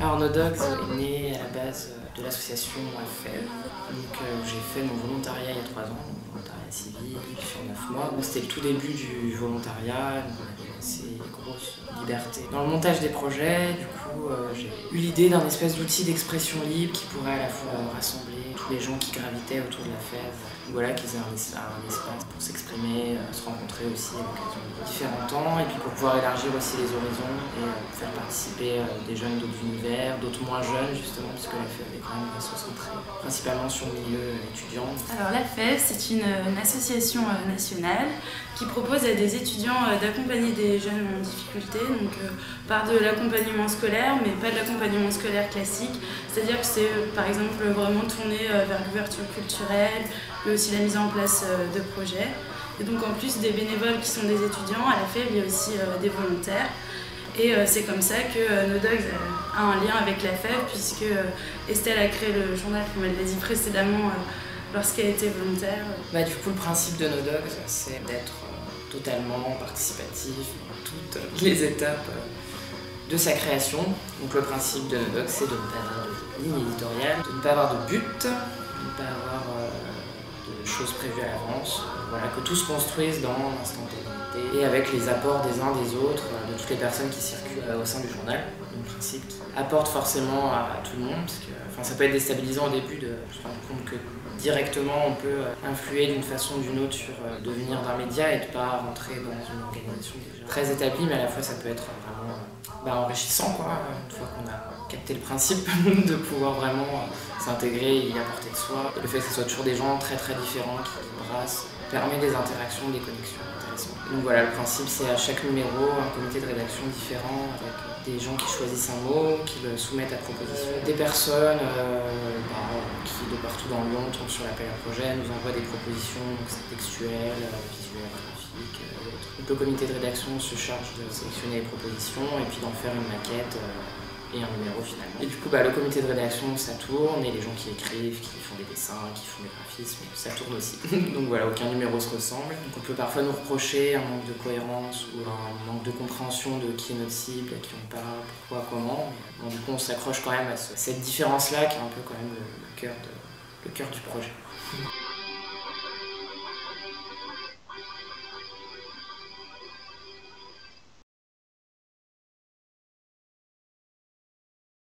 Alors No Dogs est né à la base de l'association AFEV, donc j'ai fait mon volontariat il y a 3 ans, mon volontariat civil sur 9 mois. C'était le tout début du volontariat, donc on avait une assez grosse liberté dans le montage des projets. Du coup j'ai eu l'idée d'un espèce d'outil d'expression libre qui pourrait à la fois rassembler tous les gens qui gravitaient autour de la FEV, voilà, qu'ils aient un espace pour s'exprimer, se rencontrer aussi à l'occasion de différents temps, et puis pour pouvoir élargir aussi les horizons et faire participer des jeunes d'autres univers, d'autres moins jeunes justement, puisque la FEV est quand même concentrée principalement sur le milieu étudiant. Alors la FEV, c'est une association nationale qui propose à des étudiants d'accompagner des jeunes en difficulté, donc par de l'accompagnement scolaire, mais pas de l'accompagnement scolaire classique, c'est-à-dire que c'est par exemple vraiment tourné vers l'ouverture culturelle, mais aussi la mise en place de projets. Et donc en plus des bénévoles qui sont des étudiants, à la FEV il y a aussi des volontaires. Et c'est comme ça que No Dogs a un lien avec la FEV, puisque Estelle a créé le journal, comme elle l'a dit précédemment, lorsqu'elle était volontaire. Du coup, le principe de No Dogs, c'est d'être totalement participatif dans toutes les étapes de sa création. Donc le principe de No Dogs, c'est de ne pas avoir de ligne éditoriale, de ne pas avoir de but, de ne pas avoir de choses prévues à l'avance, voilà, que tout se construise dans l'instantanéité et avec les apports des uns des autres, de toutes les personnes qui circulent au sein du journal. Donc le principe qui apporte forcément à tout le monde, parce que ça peut être déstabilisant au début de se rendre compte que directement on peut influer d'une façon ou d'une autre sur le devenir d'un média et de ne pas rentrer dans une organisation déjà très établie, mais à la fois ça peut être vraiment enrichissant, quoi, une fois qu'on a capté le principe de pouvoir vraiment s'intégrer et y apporter de soi. Et le fait que ce soit toujours des gens très très différents qui brassent permet des interactions, des connexions intéressantes. Donc voilà, le principe c'est à chaque numéro un comité de rédaction différent avec des gens qui choisissent un mot, qui le soumettent à proposition. Des personnes qui de partout dans le monde tombent sur l'appel à projet, nous envoient des propositions textuelles, visuelles, graphiques et autres. Donc le comité de rédaction se charge de sélectionner les propositions et puis d'en faire une maquette et un numéro finalement. Et du coup le comité de rédaction ça tourne, et les gens qui écrivent, qui font des dessins, qui font des graphismes, ça tourne aussi. Donc voilà, aucun numéro se ressemble. Donc on peut parfois nous reprocher un manque de cohérence ou un manque de compréhension de qui est notre cible, à qui on parle, pourquoi, comment. Mais bon, du coup on s'accroche quand même à cette différence-là qui est un peu quand même le cœur du projet.